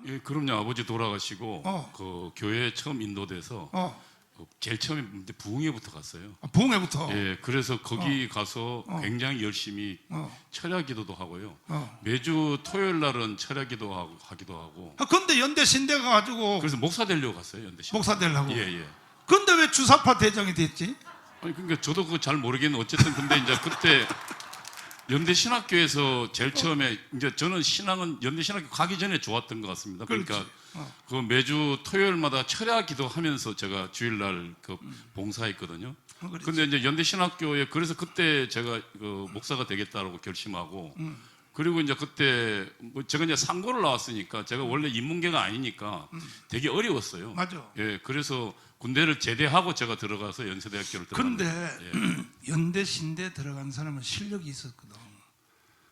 예, 그럼요. 아버지 돌아가시고 어. 그 교회에 처음 인도돼서 제일 처음에 부흥회부터 갔어요. 부흥회부터. 예, 그래서 거기 가서 굉장히 열심히 철야 기도도 하고요. 매주 토요일 날은 철야 기도 하기도 하고. 근데 연대 신대 가가지고 그래서 목사 되려고 갔어요, 연대 신대. 목사 되려고. 예, 예. 근데 왜 주사파 대장이 됐지? 아니 그러니까 저도 그거 잘 모르겠는데 어쨌든 근데 이제 그때 연대 신학교에서 제일 처음에 이제 저는 신앙은 연대 신학교 가기 전에 좋았던 것 같습니다. 그러니까 그 매주 토요일마다 철야 기도하면서 제가 주일날 그 봉사했거든요. 근데 이제 연대 신학교에 그래서 그때 제가 그 목사가 되겠다라고 결심하고 그리고 이제 그때 뭐 제가 이제 상고를 나왔으니까 제가 원래 인문계가 아니니까 되게 어려웠어요. 맞아. 예, 그래서 군대를 제대하고 제가 들어가서 연세대학교를 들어갔는데. 근데 연대 신대 들어간 사람은 실력이 있었거든.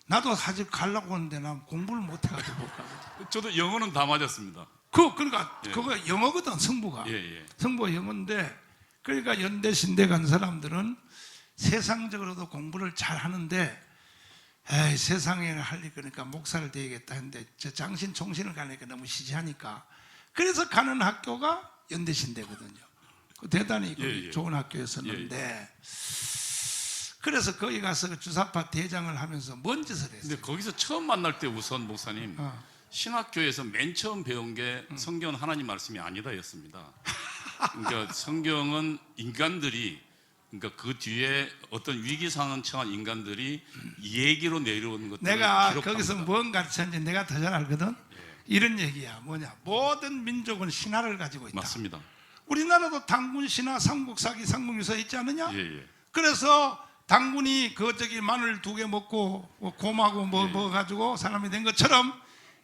나도 사실 가려고 하는데 난 공부를 못 해가지고. 저도 영어는 다 맞았습니다. 그러니까 예. 그거 영어거든, 성부가. 예, 예. 성부가 영어인데, 그러니까 연대 신대 간 사람들은 세상적으로도 공부를 잘 하는데, 에이, 세상에 할 일 그러니까 목사를 되야겠다 했는데 저 장신 총신을 가니까 너무 시시하니까 그래서 가는 학교가 연대 신대거든요. 대단히 예, 예. 좋은 학교였었는데 그래서 거기 가서 그 주사파 대장을 하면서 뭔 짓을 했어요. 근데 거기서 처음 만날 때 우선 목사님 신학교에서 맨 처음 배운 게 성경은 하나님 말씀이 아니다였습니다. 그러니까 성경은 인간들이 그러니까 그 뒤에 어떤 위기 상황 처한 인간들이 얘기로 내려오는 것들을 내가 기록합니다. 거기서 뭔 가르쳤는지 내가 더 잘 알거든. 이런 얘기야. 뭐냐, 모든 민족은 신화를 가지고 있다. 맞습니다. 우리나라도 당군 신화, 삼국사기, 삼국유사 있지 않느냐? 예, 예. 그래서 당군이 그 저기 마늘 2개 먹고 곰하고 뭐 예. 가지고 사람이 된 것처럼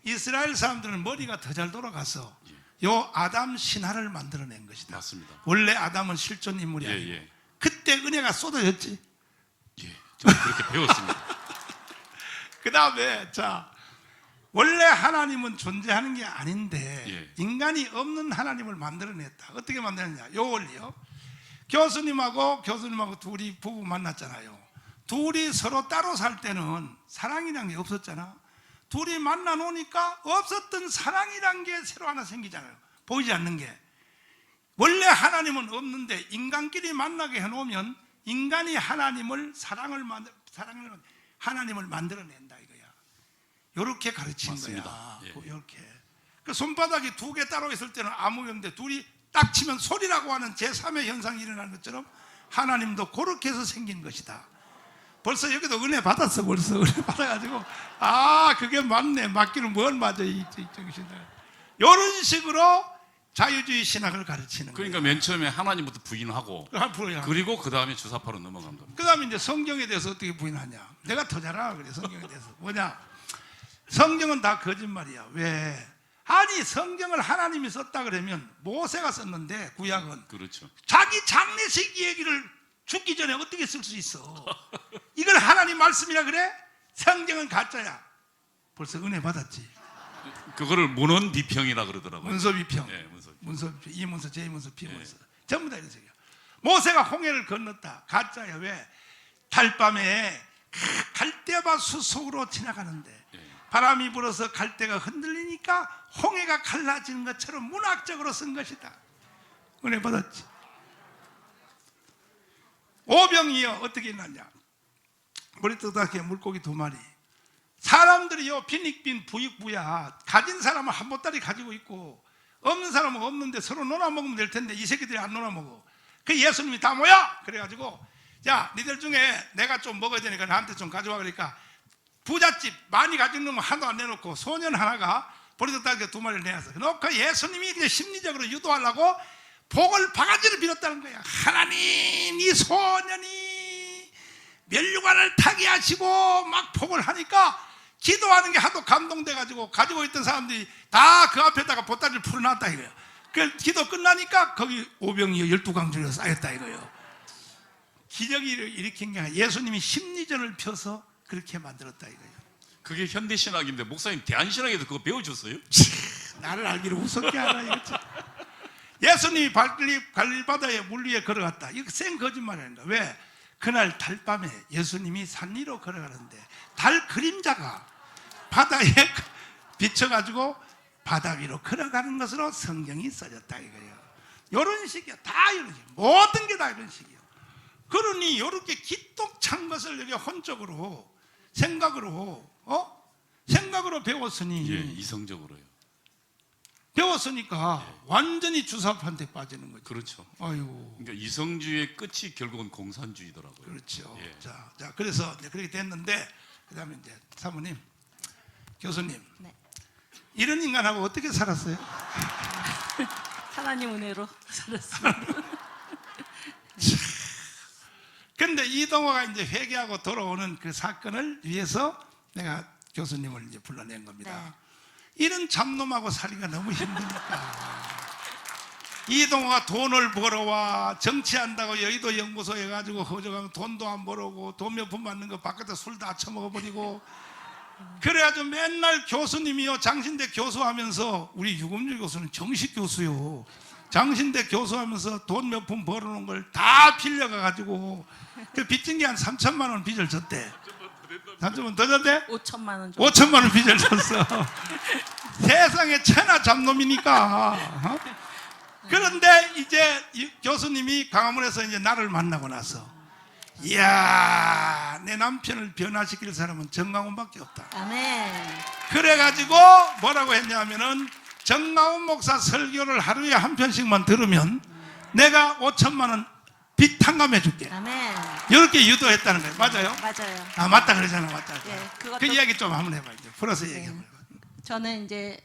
이스라엘 사람들은 머리가 더 잘 돌아가서 요 아담 신화를 만들어낸 것이다. 맞습니다. 원래 아담은 실존 인물이 예, 아니고 예. 그때 은혜가 쏟아졌지. 예, 저는 그렇게 배웠습니다. 그 다음에 자, 원래 하나님은 존재하는 게 아닌데 예. 인간이 없는 하나님을 만들어냈다. 어떻게 만들었냐? 요 원리요. 교수님하고 둘이 부부 만났잖아요. 둘이 서로 따로 살 때는 사랑이란 게 없었잖아. 둘이 만나 놓으니까 없었던 사랑이란 게 새로 하나 생기잖아요. 보이지 않는 게. 원래 하나님은 없는데 인간끼리 만나게 해놓으면 인간이 하나님을 하나님을 만들어낸다 이거야. 요렇게 가르친 맞습니다. 거야. 예. 요렇게. 그 손바닥이 2개 따로 있을 때는 아무 영데 둘이 딱 치면 소리라고 하는 제3의 현상이 일어나는 것처럼 하나님도 그렇게 해서 생긴 것이다. 벌써 여기도 은혜 받았어. 벌써 은혜 받아가지고 그게 맞네. 맞기는 뭘 맞아 이쪽이신데. 이런 식으로 자유주의 신학을 가르치는 그러니까 거예요. 맨 처음에 하나님부터 부인하고 그리고 그 다음에 주사파로 넘어간 겁니다. 그 다음에 이제 성경에 대해서 어떻게 부인하냐. 내가 더 잘 알아. 그래. 성경에 대해서 뭐냐, 성경은 다 거짓말이야. 왜? 아니 성경을 하나님이 썼다 그러면 모세가 썼는데 구약은 그렇죠. 자기 장례식 얘기를 죽기 전에 어떻게 쓸 수 있어? 이걸 하나님 말씀이라 그래? 성경은 가짜야. 벌써 은혜 받았지. 그거를 문헌 비평이라 그러더라고요. 문서 비평. 예, 문서 비평. 문서 비평. 이 문서, 제 문서, 비 문서. 전부 다 이런 식이야. 모세가 홍해를 건넜다. 가짜야. 왜? 달밤에 갈대밭 숲속으로 지나가는데 바람이 불어서 갈대가 흔들리니까 홍해가 갈라지는 것처럼 문학적으로 쓴 것이다. 은혜 받았지. 오병이어 어떻게 있느냐? 머리떡하게 물고기 2마리. 사람들이요 빈익빈 부익부야. 가진 사람은 한 보따리 가지고 있고 없는 사람은 없는데 서로 놀아먹으면 될 텐데 이 새끼들이 안 놀아먹어. 그 예수님이 다 모여. 그래가지고 야, 니들 중에 내가 좀 먹어야 되니까 나한테 좀 가져와. 그러니까 부잣집 많이 가진 놈은 하나도 안 내놓고 소년 하나가 보리떡하게 2마리를 내놨어. 그러니까 예수님이 그냥 심리적으로 유도하려고 복을 바가지를 빌었다는 거야. 하나님, 이 소년이 면류관을 타게 하시고 막 복을 하니까 기도하는 게 하도 감동돼가지고 가지고 있던 사람들이 다 그 앞에다가 보따리를 풀어놨다 이거예요. 그 기도 끝나니까 거기 오병이어 12광주리가 쌓였다 이거예요. 기적을 일으킨 게 아니라 예수님이 심리전을 펴서 그렇게 만들었다 이거예요. 그게 현대신학인데 목사님 대한신학에도 그거 배워줬어요? 나를 알기를 우습게 알아 이거지. 예수님이 갈릴리 바다에 물 위에 걸어갔다. 이거 생 거짓말이란다. 왜? 그날 달밤에 예수님이 산 위로 걸어가는데 달 그림자가 바다에 비쳐가지고 바다 위로 걸어가는 것으로 성경이 써졌다 이거예요. 이런 식이야. 다 이런 식. 모든 게 다 이런 식이야. 그러니 이렇게 기똥찬 것을 이렇게 혼적으로 생각으로 배웠으니 예, 이성적으로요. 배웠으니까 완전히 주사파한테 빠지는 거죠. 그렇죠. 아이고. 그러니까 이성주의의 끝이 결국은 공산주의더라고요. 그렇죠. 예. 자, 그래서 이제 그렇게 됐는데, 그다음에 이제 사모님, 교수님, 네. 이런 인간하고 어떻게 살았어요? 하나님 은혜로 살았습니다. 근데 이동호가 이제 회개하고 돌아오는 그 사건을 위해서 내가 교수님을 이제 불러낸 겁니다. 네. 이런 잡놈하고 살기가 너무 힘드니까. 이동호가 돈을 벌어와 정치한다고 여의도 연구소 해가지고 허저가면 돈도 안 벌어오고 돈 몇 푼 받는 거 바깥에 술 다 처먹어버리고 그래가지고 맨날 교수님이요 장신대 교수하면서 우리 유금주 교수는 정식 교수요 장신대 교수하면서 돈 몇 푼 벌어놓은 걸 다 빌려가가지고 그 빚진 게 한 3천만 원 빚을 졌대. 3천만 더 졌대? 5천만 원 정도. 5천만 원 빚을 졌어. 세상에 천하 잡놈이니까. 그런데 이제 이 교수님이 강화문에서 이제 나를 만나고 나서, 이야, 내 남편을 변화시킬 사람은 정강훈밖에 없다. 아멘. 그래가지고 뭐라고 했냐면은 정강훈 목사 설교를 하루에 한 편씩만 들으면 내가 5천만 원 빚 탕감해 줄게. 아멘. 이렇게 유도했다는 거예요. 맞아요? 맞아요. 아, 맞다 그러잖아. 맞다. 예, 그것도- 그 이야기 좀 한번 해봐. 이제 풀어서 얘기해봐. 저는 이제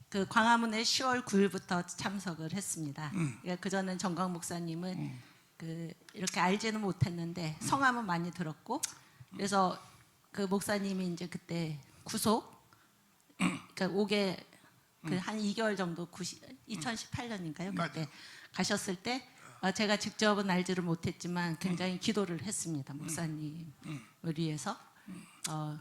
그 광화문에 10월 9일부터 참석을 했습니다. 그 전에 정광 목사님은 그 이렇게 알지는 못했는데 성함은 많이 들었고, 그래서 그 목사님이 이제 그때 구속, 그러니까 5개 그 한 2개월 정도 2018년인가요? 맞아. 그때 가셨을 때 제가 직접은 알지를 못했지만 굉장히 기도를 했습니다. 목사님을 위해서.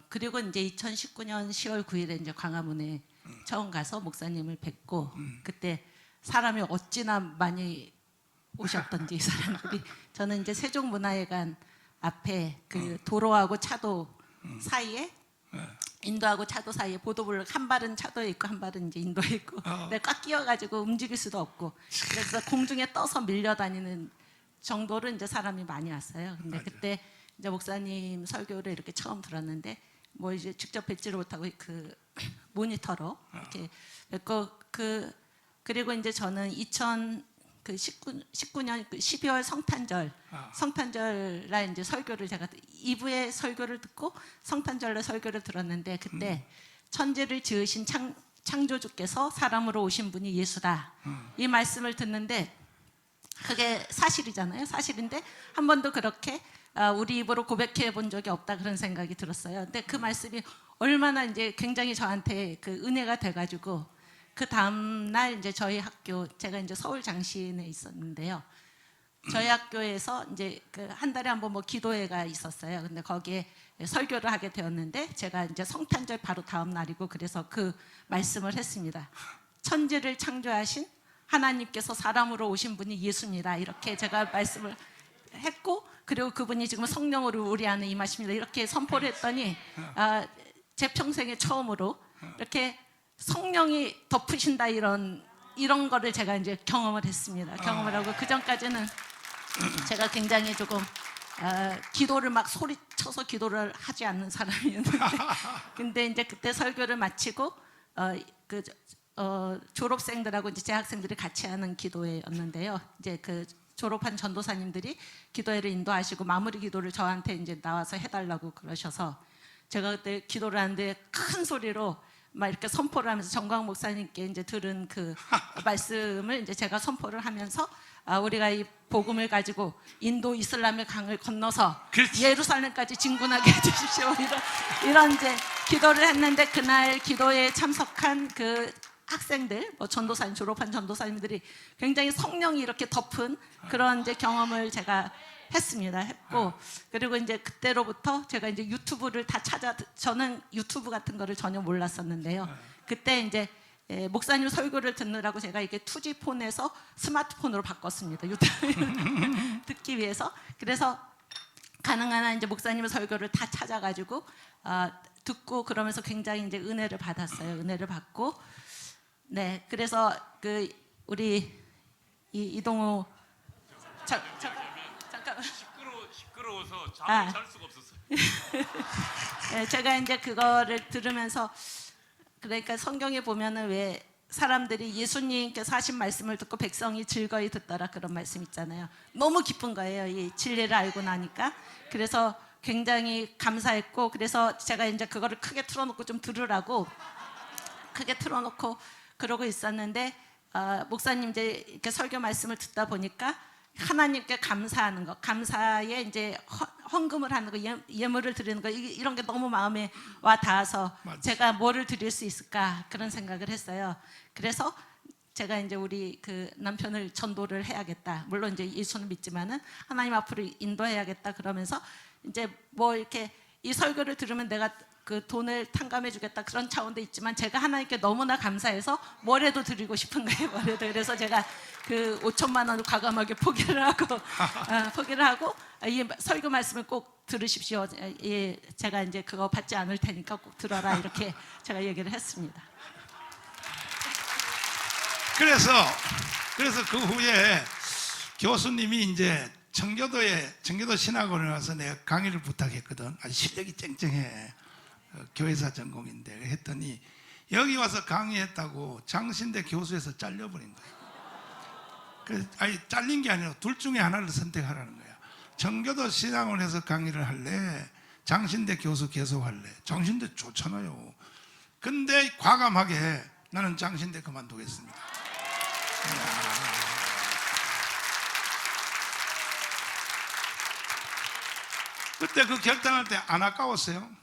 그리고 이제 2019년 10월 9일에 이제 광화문에 처음 가서 목사님을 뵙고, 그때 사람이 어찌나 많이 오셨던지 사람들이. 저는 이제 세종문화회관 앞에 그 도로하고 차도 사이에, 인도하고 차도 사이에 보도블록 한 발은 차도에 있고 한 발은 이제 인도에 있고, 근데 꽉 끼어가지고 움직일 수도 없고, 그래서 공중에 떠서 밀려다니는 정도로 이제 사람이 많이 왔어요. 근데 그때 이제 목사님 설교를 이렇게 처음 들었는데, 뭐 이제 직접 뵙지를 못하고 그 모니터로 이렇게 뵙고, 그리고 이제 저는 2019년 12월 성탄절 날 이제 설교를 제가 2부의 설교를 듣고 성탄절날 설교를 들었는데, 그때 천지를 지으신 창조주께서 사람으로 오신 분이 예수다, 이 말씀을 듣는데, 그게 사실이잖아요. 사실인데 한 번도 그렇게 우리 입으로 고백해 본 적이 없다, 그런 생각이 들었어요. 근데 그 말씀이 얼마나 이제 굉장히 저한테 그 은혜가 돼가지고, 그 다음 날 이제 저희 학교, 제가 이제 서울 장신에 있었는데요. 저희 학교에서 이제 그 한 달에 한 번 뭐 기도회가 있었어요. 근데 거기에 설교를 하게 되었는데, 제가 이제 성탄절 바로 다음 날이고, 그래서 그 말씀을 했습니다. 천지를 창조하신 하나님께서 사람으로 오신 분이 예수입니다. 이렇게 제가 말씀을 했고, 그리고 그분이 지금 성령으로 우리 안에 임하십니다. 이렇게 선포를 했더니 제 평생에 처음으로 이렇게 성령이 덮으신다, 이런 거를 제가 이제 경험을 했습니다. 경험을 하고, 그 전까지는 제가 굉장히 조금 기도를 막 소리쳐서 기도를 하지 않는 사람이었는데, 근데 이제 그때 설교를 마치고 졸업생들하고 이제 재학생들이 같이 하는 기도회였는데요. 이제 그 졸업한 전도사님들이 기도회를 인도하시고 마무리 기도를 저한테 이제 나와서 해달라고 그러셔서, 제가 그때 기도를 하는데 큰 소리로 막 이렇게 선포를 하면서 정광 목사님께 이제 들은 그 말씀을 이제 제가 선포를 하면서, 우리가 이 복음을 가지고 인도 이슬람의 강을 건너서 그렇지. 예루살렘까지 진군하게 해주십시오, 이런 이제 기도를 했는데, 그날 기도에 참석한 그 학생들, 뭐 전도사님, 졸업한 전도사님들이 굉장히 성령이 이렇게 덮은 그런 이제 경험을 제가 했고, 그리고 이제 그때로부터 제가 이제 유튜브를 다 저는 유튜브 같은 거를 전혀 몰랐었는데요. 그때 이제 목사님 설교를 듣느라고 제가 이게 2G 폰에서 스마트폰으로 바꿨습니다. 유튜브 듣기 위해서. 그래서 가능한 한 이제 목사님의 설교를 다 찾아가지고 듣고, 그러면서 굉장히 이제 은혜를 받았어요. 은혜를 받고, 네, 그래서 그 우리 이동우 잠깐. 시끄러워서 아. 잠을 잘 수가 없었어요. 네, 제가 이제 그거를 들으면서 그러니까 성경에 보면은 왜 사람들이 예수님께서 하신 말씀을 듣고 백성이 즐거이 듣더라 그런 말씀 있잖아요. 너무 기쁜 거예요. 이 진리를 알고 나니까. 그래서 굉장히 감사했고 그래서 제가 이제 그거를 크게 틀어놓고 좀 들으라고 크게 틀어놓고 그러고 있었는데 목사님 이제 이렇게 설교 말씀을 듣다 보니까 하나님께 감사하는 것, 감사에 이제 헌금을 하는 거, 예물을 드리는 거 이런 게 너무 마음에 와 닿아서 맞아. 제가 뭐를 드릴 수 있을까 그런 생각을 했어요. 그래서 제가 이제 우리 그 남편을 전도를 해야겠다. 물론 이제 예수는 믿지만은 하나님 앞으로 인도해야겠다 그러면서 이제 뭐 이렇게 이 설교를 들으면 내가 그 돈을 탕감해 주겠다 그런 차원도 있지만 제가 하나님께 너무나 감사해서 뭐라도 드리고 싶은 거예요. 뭐라도. 그래서 제가 그 5천만 원을 과감하게 포기를 하고 이 설교 말씀을 꼭 들으십시오. 예, 제가 이제 그거 받지 않을 테니까 꼭 들어라 이렇게 제가 얘기를 했습니다. 그래서 그 후에 교수님이 이제 청교도 신학원에 와서 내가 강의를 부탁했거든. 아주 실력이 쨍쨍해. 교회사 전공인데 했더니 여기 와서 강의했다고 장신대 교수에서 잘려버린 거예요. 그래서 아니 잘린 게 아니라 둘 중에 하나를 선택하라는 거야. 청교도 신학원에서 강의를 할래? 장신대 교수 계속 할래? 장신대 좋잖아요. 근데 과감하게 나는 장신대 그만두겠습니다. 그때 그 결단할 때 안 아까웠어요?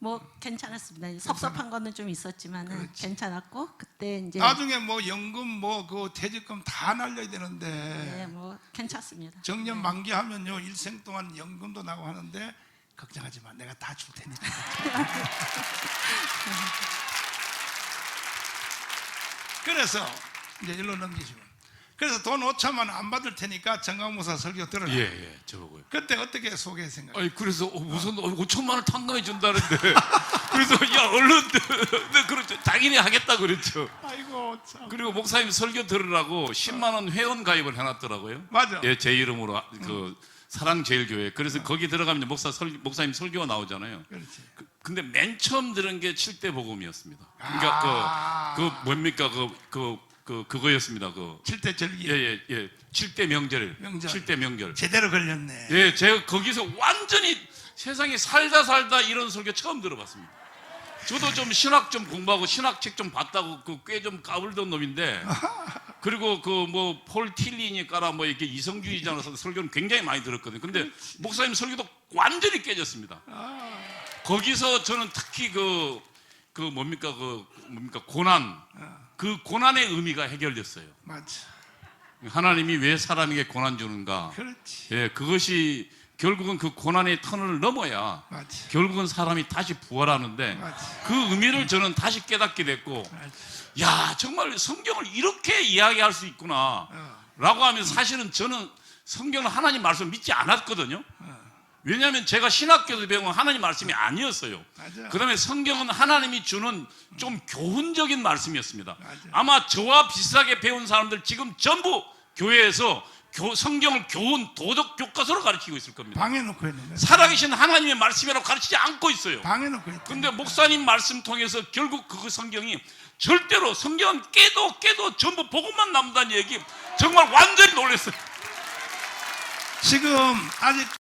뭐 괜찮았습니다. 섭섭한 거는 좀 있었지만은 그렇지. 괜찮았고 그때 이제 나중에 뭐 연금 뭐 그 퇴직금 다 날려야 되는데 네, 뭐 괜찮습니다. 정년 만기하면요 일생 동안 연금도 나고 하는데 걱정하지 마, 내가 다 줄 테니까. 그래서 이제 일로 넘기시면 그래서 돈 5천만 원 안 받을 테니까 정강무사 설교 들어라. 예, 저보고요. 그때 어떻게 속에 생각? 아니 그래서 무슨 5천만 원 탕감해 준다는데 그래서 야 얼른 네, 그렇죠. 당연히 하겠다 그랬죠. 아이고 참. 그리고 목사님 설교 들으라고 10만 원 회원 가입을 해놨더라고요. 맞아. 예, 제 이름으로 그 사랑제일교회. 그래서 거기 들어가면 이제 목사님 설교가 나오잖아요. 그렇지. 근데 맨 처음 들은 게 7대 복음이었습니다. 그러니까 그 뭡니까 그거였습니다. 그 7대 절기 예. 7대 명절. 명절. 7대 명절. 제대로 걸렸네. 예, 제가 거기서 완전히 세상에 살다 이런 설교 처음 들어봤습니다. 저도 좀 신학 좀 공부하고 신학책 좀 봤다고 그 꽤 좀 까불던 놈인데 그리고 그 뭐 폴 틸리니까라 뭐 이렇게 이성주의자로서 설교는 굉장히 많이 들었거든요. 근데 목사님 설교도 완전히 깨졌습니다. 거기서 저는 특히 그 뭡니까 고난 그 고난의 의미가 해결됐어요. 맞아. 하나님이 왜 사람에게 고난 주는가? 그렇지. 예, 그것이 결국은 그 고난의 터널을 넘어야 맞아. 결국은 사람이 다시 부활하는데 맞아. 그 의미를 저는 다시 깨닫게 됐고 맞아. 야 정말 성경을 이렇게 이야기할 수 있구나 라고 하면서 사실은 저는 성경을 하나님 말씀 믿지 않았거든요. 왜냐하면 제가 신학교에서 배운 하나님 말씀이 아니었어요. 맞아. 그 다음에 성경은 하나님이 주는 좀 교훈적인 말씀이었습니다. 맞아. 아마 저와 비슷하게 배운 사람들 지금 전부 교회에서 성경을 교훈, 도덕 교과서로 가르치고 있을 겁니다. 방해놓고 했는데. 살아계신 하나님의 말씀이라고 가르치지 않고 있어요. 방해놓고 했. 근데 목사님 말씀 통해서 결국 그 성경이 절대로 성경은 깨도 전부 복음만 남다는 얘기 정말 완전히 놀랐어요. 지금 아직